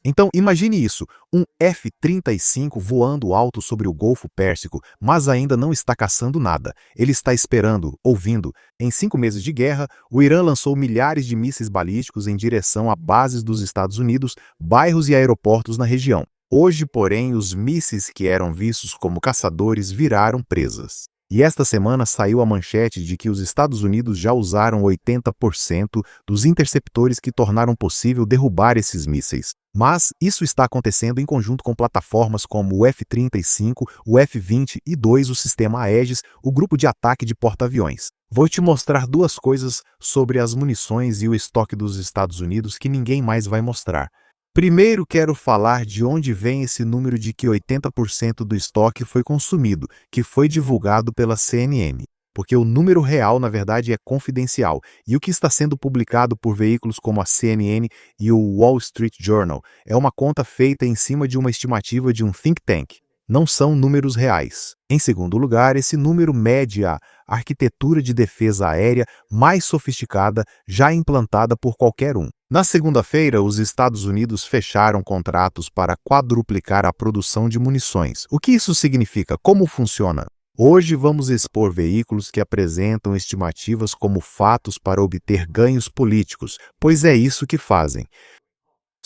Então, imagine isso, um F-35 voando alto sobre o Golfo Pérsico, mas ainda não está caçando nada. Ele está esperando, ouvindo. Em 5 meses de guerra, o Irã lançou milhares de mísseis balísticos em direção a bases dos Estados Unidos, bairros e aeroportos na região. Hoje, porém, os mísseis que eram vistos como caçadores viraram presas. E esta semana saiu a manchete de que os Estados Unidos já usaram 80% dos interceptores que tornaram possível derrubar esses mísseis. Mas isso está acontecendo em conjunto com plataformas como o F-35, o F-20 e o sistema Aegis, o grupo de ataque de porta-aviões. Vou te mostrar duas coisas sobre as munições e o estoque dos Estados Unidos que ninguém mais vai mostrar. Primeiro, quero falar de onde vem esse número de que 80% do estoque foi consumido, que foi divulgado pela CNN. Porque o número real, na verdade, é confidencial, e o que está sendo publicado por veículos como a CNN e o Wall Street Journal é uma conta feita em cima de uma estimativa de um think tank. Não são números reais. Em segundo lugar, esse número mede a arquitetura de defesa aérea mais sofisticada já implantada por qualquer um. Na segunda-feira, os Estados Unidos fecharam contratos para quadruplicar a produção de munições. O que isso significa? Como funciona? Hoje vamos expor veículos que apresentam estimativas como fatos para obter ganhos políticos, pois é isso que fazem.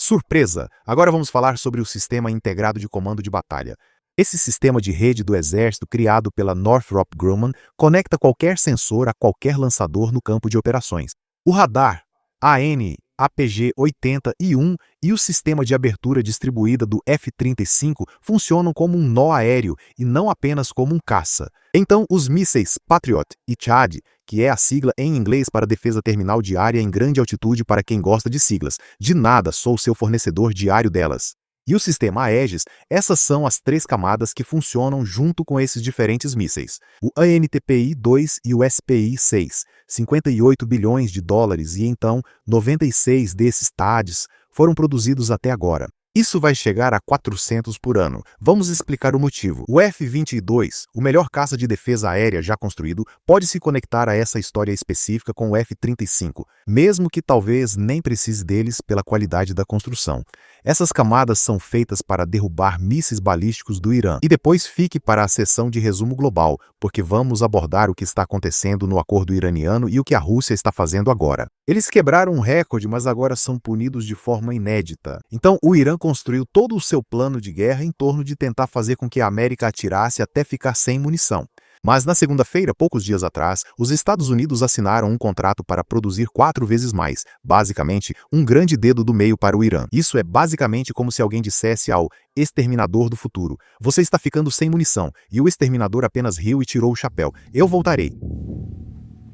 Surpresa! Agora vamos falar sobre o Sistema Integrado de Comando de Batalha. Esse sistema de rede do Exército, criado pela Northrop Grumman, conecta qualquer sensor a qualquer lançador no campo de operações. O radar AN/APG-80I e o sistema de abertura distribuída do F-35 funcionam como um nó aéreo e não apenas como um caça. Então, os mísseis Patriot e Tchad, que é a sigla em inglês para defesa terminal de área em grande altitude para quem gosta de siglas, de nada sou seu fornecedor diário delas. E o sistema Aegis, essas são as 3 camadas que funcionam junto com esses diferentes mísseis. O ANTPI-2 e o SPI-6, 58 bilhões de dólares e então 96 desses THAADs foram produzidos até agora. Isso vai chegar a 400 por ano. Vamos explicar o motivo. O F-22, o melhor caça de defesa aérea já construído, pode se conectar a essa história específica com o F-35, mesmo que talvez nem precise deles pela qualidade da construção. Essas camadas são feitas para derrubar mísseis balísticos do Irã. E depois fique para a sessão de resumo global, porque vamos abordar o que está acontecendo no acordo iraniano e o que a Rússia está fazendo agora. Eles quebraram um recorde, mas agora são punidos de forma inédita. Então, o Irã construiu todo o seu plano de guerra em torno de tentar fazer com que a América atirasse até ficar sem munição. Mas na segunda-feira, poucos dias atrás, os Estados Unidos assinaram um contrato para produzir 4 vezes mais, basicamente um grande dedo do meio para o Irã. Isso é basicamente como se alguém dissesse ao exterminador do futuro: você está ficando sem munição, e o exterminador apenas riu e tirou o chapéu. Eu voltarei.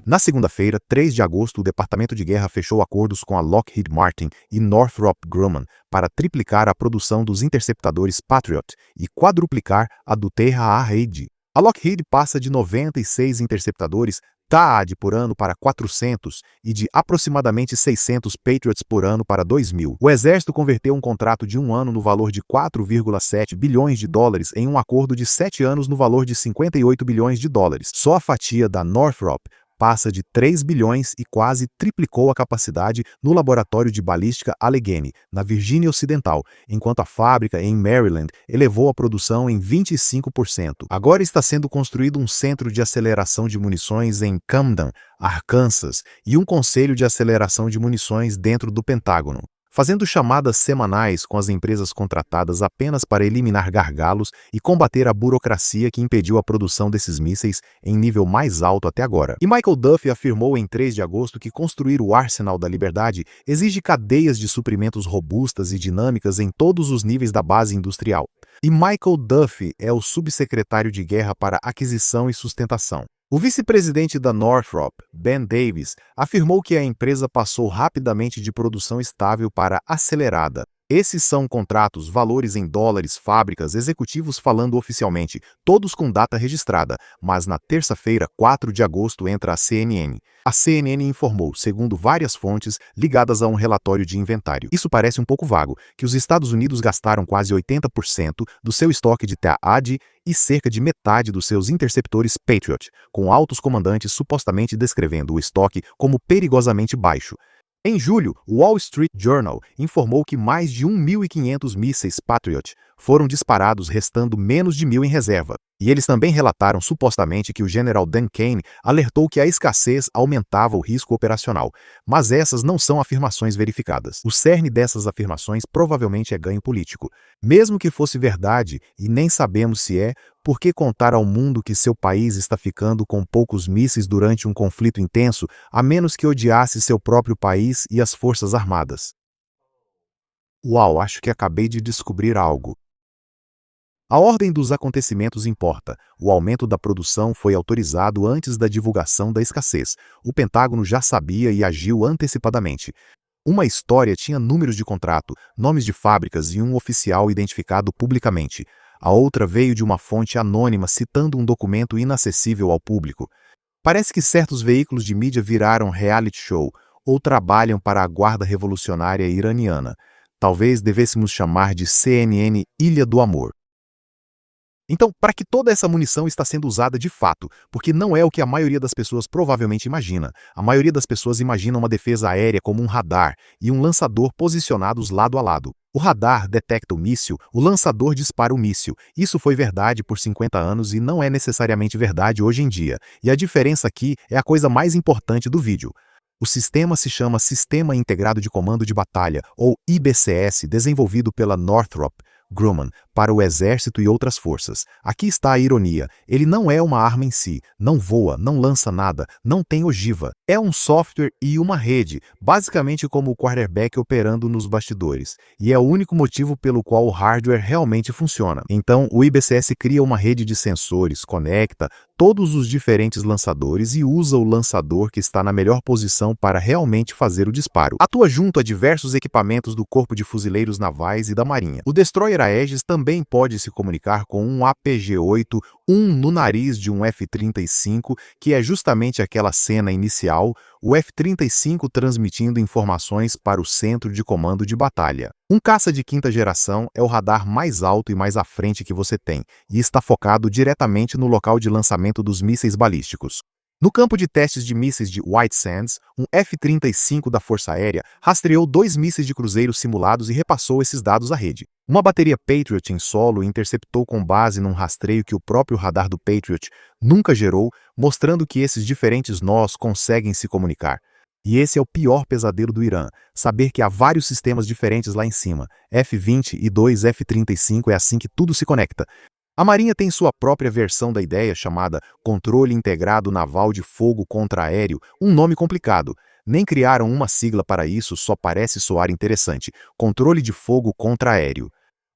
Na segunda-feira, 3 de agosto, o Departamento de Guerra fechou acordos com a Lockheed Martin e Northrop Grumman para triplicar a produção dos interceptadores Patriot e quadruplicar a do THAAD. A Lockheed passa de 96 interceptadores THAAD por ano para 400 e de aproximadamente 600 Patriots por ano para 2.000. O Exército converteu um contrato de 1 ano no valor de 4,7 bilhões de dólares em um acordo de 7 anos no valor de 58 bilhões de dólares. Só a fatia da Northrop passa de 3 bilhões e quase triplicou a capacidade no laboratório de balística Allegheny, na Virgínia Ocidental, enquanto a fábrica em Maryland elevou a produção em 25%. Agora está sendo construído um centro de aceleração de munições em Camden, Arkansas, e um conselho de aceleração de munições dentro do Pentágono, fazendo chamadas semanais com as empresas contratadas apenas para eliminar gargalos e combater a burocracia que impediu a produção desses mísseis em nível mais alto até agora. E Michael Duffy afirmou em 3 de agosto que construir o Arsenal da Liberdade exige cadeias de suprimentos robustas e dinâmicas em todos os níveis da base industrial. E Michael Duffy é o subsecretário de Guerra para Aquisição e Sustentação. O vice-presidente da Northrop, Ben Davis, afirmou que a empresa passou rapidamente de produção estável para acelerada. Esses são contratos, valores em dólares, fábricas, executivos falando oficialmente, todos com data registrada, mas na terça-feira, 4 de agosto, entra a CNN. A CNN informou, segundo várias fontes ligadas a um relatório de inventário. Isso parece um pouco vago, que os Estados Unidos gastaram quase 80% do seu estoque de THAAD e cerca de metade dos seus interceptores Patriot, com altos comandantes supostamente descrevendo o estoque como perigosamente baixo. Em julho, o Wall Street Journal informou que mais de 1.500 mísseis Patriot foram disparados, restando menos de 1.000 em reserva. E eles também relataram supostamente que o general Dan Kane alertou que a escassez aumentava o risco operacional. Mas essas não são afirmações verificadas. O cerne dessas afirmações provavelmente é ganho político. Mesmo que fosse verdade, e nem sabemos se é, por que contar ao mundo que seu país está ficando com poucos mísseis durante um conflito intenso, a menos que odiasse seu próprio país e as forças armadas? Uau, acho que acabei de descobrir algo. A ordem dos acontecimentos importa. O aumento da produção foi autorizado antes da divulgação da escassez. O Pentágono já sabia e agiu antecipadamente. Uma história tinha números de contrato, nomes de fábricas e um oficial identificado publicamente. A outra veio de uma fonte anônima citando um documento inacessível ao público. Parece que certos veículos de mídia viraram reality show ou trabalham para a Guarda Revolucionária Iraniana. Talvez devêssemos chamar de CNN Ilha do Amor. Então, para que toda essa munição está sendo usada de fato? Porque não é o que a maioria das pessoas provavelmente imagina. A maioria das pessoas imagina uma defesa aérea como um radar e um lançador posicionados lado a lado. O radar detecta o míssil, o lançador dispara o míssil. Isso foi verdade por 50 anos e não é necessariamente verdade hoje em dia. E a diferença aqui é a coisa mais importante do vídeo. O sistema se chama Sistema Integrado de Comando de Batalha, ou IBCS, desenvolvido pela Northrop Grumman para o Exército e outras forças. Aqui está a ironia. Ele não é uma arma em si, não voa, não lança nada, não tem ogiva. É um software e uma rede, basicamente como o quarterback operando nos bastidores. E é o único motivo pelo qual o hardware realmente funciona. Então, o IBCS cria uma rede de sensores, conecta todos os diferentes lançadores e usa o lançador que está na melhor posição para realmente fazer o disparo. Atua junto a diversos equipamentos do Corpo de Fuzileiros Navais e da Marinha. O destroyer Aegis também pode se comunicar com um APG-8, no nariz de um F-35, que é justamente aquela cena inicial, o F-35 transmitindo informações para o centro de comando de batalha. Um caça de quinta geração é o radar mais alto e mais à frente que você tem, e está focado diretamente no local de lançamento dos mísseis balísticos. No campo de testes de mísseis de White Sands, um F-35 da Força Aérea rastreou 2 mísseis de cruzeiro simulados e repassou esses dados à rede. Uma bateria Patriot em solo interceptou com base num rastreio que o próprio radar do Patriot nunca gerou, mostrando que esses diferentes nós conseguem se comunicar. E esse é o pior pesadelo do Irã, saber que há vários sistemas diferentes lá em cima. F-20 e 2 F-35 é assim que tudo se conecta. A Marinha tem sua própria versão da ideia chamada Controle Integrado Naval de Fogo Contra-Aéreo, um nome complicado. Nem criaram uma sigla para isso, só parece soar interessante. Controle de Fogo Contra-Aéreo.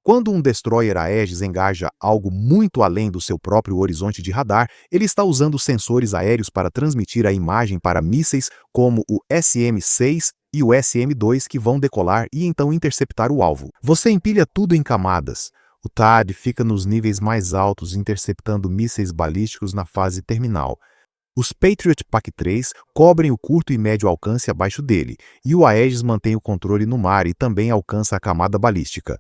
Quando um destroyer Aegis engaja algo muito além do seu próprio horizonte de radar, ele está usando sensores aéreos para transmitir a imagem para mísseis como o SM-6 e o SM-2 que vão decolar e então interceptar o alvo. Você empilha tudo em camadas. O THAAD fica nos níveis mais altos interceptando mísseis balísticos na fase terminal. Os Patriot PAC-3 cobrem o curto e médio alcance abaixo dele, e o Aegis mantém o controle no mar e também alcança a camada balística.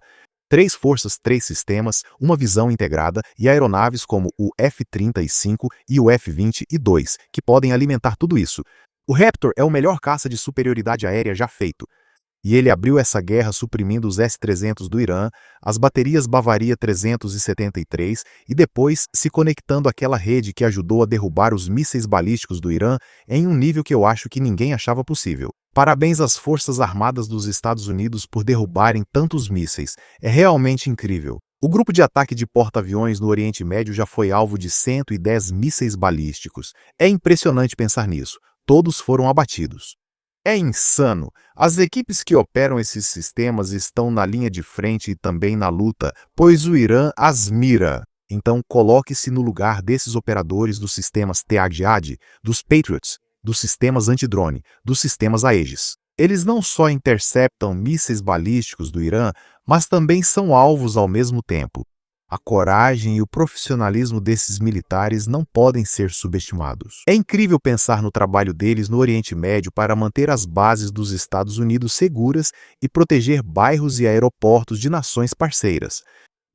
3 forças, 3 sistemas, uma visão integrada e aeronaves como o F-35 e o F-22, que podem alimentar tudo isso. O Raptor é o melhor caça de superioridade aérea já feito. E ele abriu essa guerra suprimindo os S-300 do Irã, as baterias Bavaria 373 e depois se conectando àquela rede que ajudou a derrubar os mísseis balísticos do Irã em um nível que eu acho que ninguém achava possível. Parabéns às Forças Armadas dos Estados Unidos por derrubarem tantos mísseis. É realmente incrível. O grupo de ataque de porta-aviões no Oriente Médio já foi alvo de 110 mísseis balísticos. É impressionante pensar nisso. Todos foram abatidos. É insano! As equipes que operam esses sistemas estão na linha de frente e também na luta, pois o Irã as mira. Então coloque-se no lugar desses operadores dos sistemas THAAD, dos Patriots, dos sistemas antidrone, dos sistemas Aegis. Eles não só interceptam mísseis balísticos do Irã, mas também são alvos ao mesmo tempo. A coragem e o profissionalismo desses militares não podem ser subestimados. É incrível pensar no trabalho deles no Oriente Médio para manter as bases dos Estados Unidos seguras e proteger bairros e aeroportos de nações parceiras.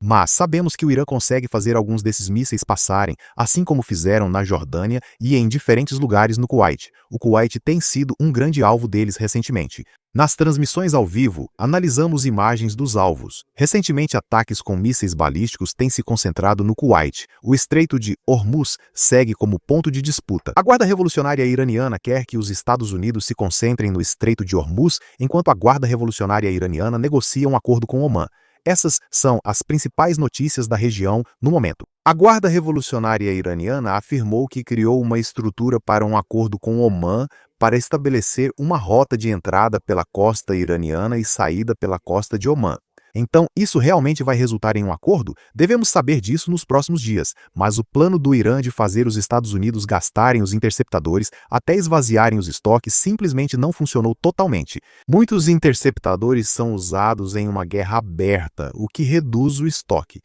Mas sabemos que o Irã consegue fazer alguns desses mísseis passarem, assim como fizeram na Jordânia e em diferentes lugares no Kuwait. O Kuwait tem sido um grande alvo deles recentemente. Nas transmissões ao vivo, analisamos imagens dos alvos. Recentemente, ataques com mísseis balísticos têm se concentrado no Kuwait. O Estreito de Hormuz segue como ponto de disputa. A Guarda Revolucionária Iraniana quer que os Estados Unidos se concentrem no Estreito de Hormuz, enquanto a Guarda Revolucionária Iraniana negocia um acordo com Omã. Essas são as principais notícias da região no momento. A Guarda Revolucionária Iraniana afirmou que criou uma estrutura para um acordo com Omã para estabelecer uma rota de entrada pela costa iraniana e saída pela costa de Omã. Então, isso realmente vai resultar em um acordo? Devemos saber disso nos próximos dias, mas o plano do Irã de fazer os Estados Unidos gastarem os interceptadores até esvaziarem os estoques simplesmente não funcionou totalmente. Muitos interceptadores são usados em uma guerra aberta, o que reduz o estoque.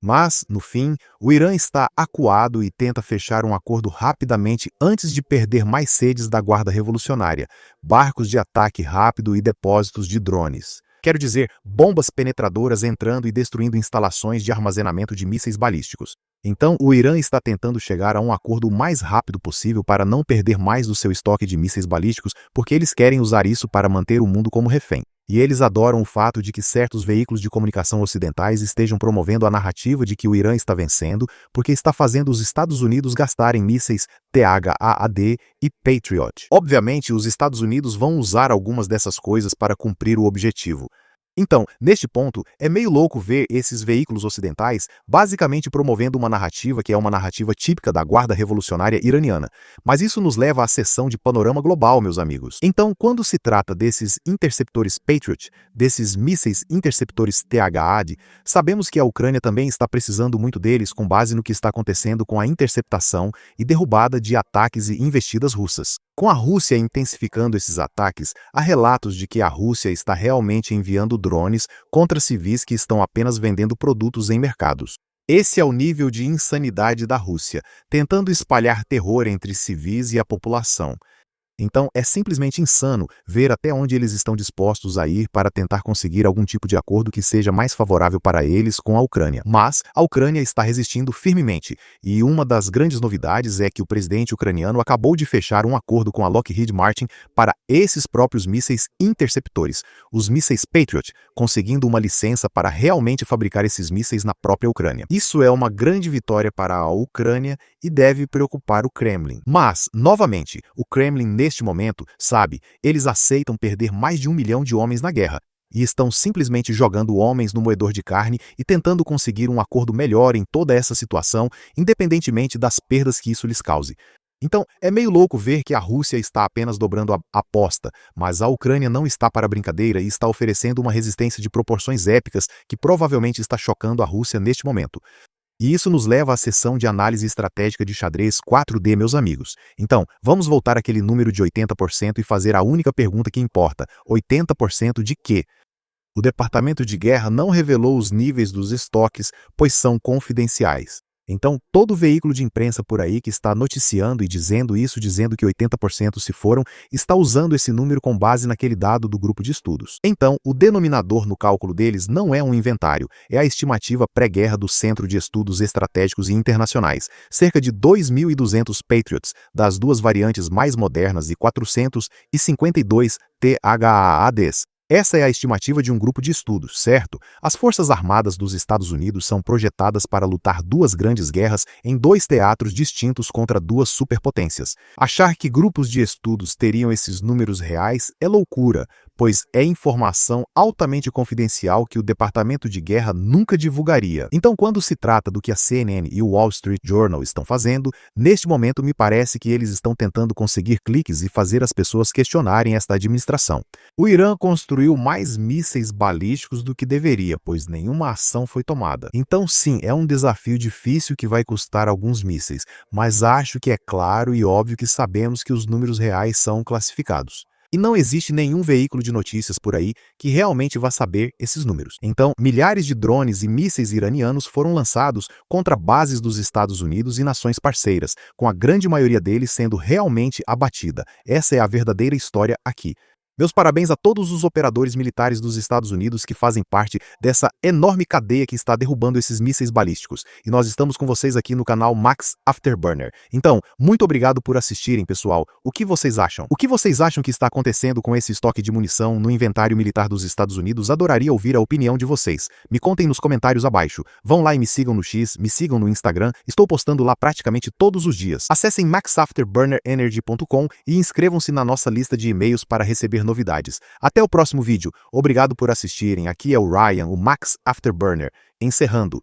Mas, no fim, o Irã está acuado e tenta fechar um acordo rapidamente antes de perder mais sedes da Guarda Revolucionária, barcos de ataque rápido e depósitos de drones. Quero dizer, bombas penetradoras entrando e destruindo instalações de armazenamento de mísseis balísticos. Então, o Irã está tentando chegar a um acordo o mais rápido possível para não perder mais do seu estoque de mísseis balísticos, porque eles querem usar isso para manter o mundo como refém. E eles adoram o fato de que certos veículos de comunicação ocidentais estejam promovendo a narrativa de que o Irã está vencendo, porque está fazendo os Estados Unidos gastarem mísseis THAAD e Patriot. Obviamente, os Estados Unidos vão usar algumas dessas coisas para cumprir o objetivo. Então, neste ponto, é meio louco ver esses veículos ocidentais basicamente promovendo uma narrativa que é uma narrativa típica da Guarda Revolucionária Iraniana. Mas isso nos leva à seção de panorama global, meus amigos. Então, quando se trata desses interceptores Patriot, desses mísseis interceptores THAAD, sabemos que a Ucrânia também está precisando muito deles com base no que está acontecendo com a interceptação e derrubada de ataques e investidas russas. Com a Rússia intensificando esses ataques, há relatos de que a Rússia está realmente enviando drones contra civis que estão apenas vendendo produtos em mercados. Esse é o nível de insanidade da Rússia, tentando espalhar terror entre civis e a população. Então, é simplesmente insano ver até onde eles estão dispostos a ir para tentar conseguir algum tipo de acordo que seja mais favorável para eles com a Ucrânia. Mas a Ucrânia está resistindo firmemente, e uma das grandes novidades é que o presidente ucraniano acabou de fechar um acordo com a Lockheed Martin para esses próprios mísseis interceptores, os mísseis Patriot, conseguindo uma licença para realmente fabricar esses mísseis na própria Ucrânia. Isso é uma grande vitória para a Ucrânia e deve preocupar o Kremlin. Mas, novamente, o Kremlin neste momento, sabe, eles aceitam perder mais de 1 milhão de homens na guerra e estão simplesmente jogando homens no moedor de carne e tentando conseguir um acordo melhor em toda essa situação, independentemente das perdas que isso lhes cause. Então, é meio louco ver que a Rússia está apenas dobrando a aposta, mas a Ucrânia não está para brincadeira e está oferecendo uma resistência de proporções épicas que provavelmente está chocando a Rússia neste momento. E isso nos leva à sessão de análise estratégica de xadrez 4D, meus amigos. Então, vamos voltar àquele número de 80% e fazer a única pergunta que importa: 80% de quê? O Departamento de Guerra não revelou os níveis dos estoques, pois são confidenciais. Então, todo veículo de imprensa por aí que está noticiando e dizendo isso, dizendo que 80% se foram, está usando esse número com base naquele dado do grupo de estudos. Então, o denominador no cálculo deles não é um inventário, é a estimativa pré-guerra do Centro de Estudos Estratégicos e Internacionais, cerca de 2.200 Patriots, das duas variantes mais modernas e 452 THAADs. Essa é a estimativa de um grupo de estudos, certo? As Forças Armadas dos Estados Unidos são projetadas para lutar duas grandes guerras em dois teatros distintos contra duas superpotências. Achar que grupos de estudos teriam esses números reais é loucura, pois é informação altamente confidencial que o Departamento de Guerra nunca divulgaria. Então, quando se trata do que a CNN e o Wall Street Journal estão fazendo, neste momento me parece que eles estão tentando conseguir cliques e fazer as pessoas questionarem esta administração. O Irã construiu mais mísseis balísticos do que deveria, pois nenhuma ação foi tomada. Então, sim, é um desafio difícil que vai custar alguns mísseis, mas acho que é claro e óbvio que sabemos que os números reais são classificados. E não existe nenhum veículo de notícias por aí que realmente vá saber esses números. Então, milhares de drones e mísseis iranianos foram lançados contra bases dos Estados Unidos e nações parceiras, com a grande maioria deles sendo realmente abatida. Essa é a verdadeira história aqui. Meus parabéns a todos os operadores militares dos Estados Unidos que fazem parte dessa enorme cadeia que está derrubando esses mísseis balísticos. E nós estamos com vocês aqui no canal Max Afterburner. Então, muito obrigado por assistirem, pessoal. O que vocês acham? O que vocês acham que está acontecendo com esse estoque de munição no inventário militar dos Estados Unidos? Adoraria ouvir a opinião de vocês. Me contem nos comentários abaixo. Vão lá e me sigam no X, me sigam no Instagram. Estou postando lá praticamente todos os dias. Acessem maxafterburnerenergy.com e inscrevam-se na nossa lista de e-mails para receber novidades. Até o próximo vídeo. Obrigado por assistirem. Aqui é o Ryan, o Max Afterburner, encerrando.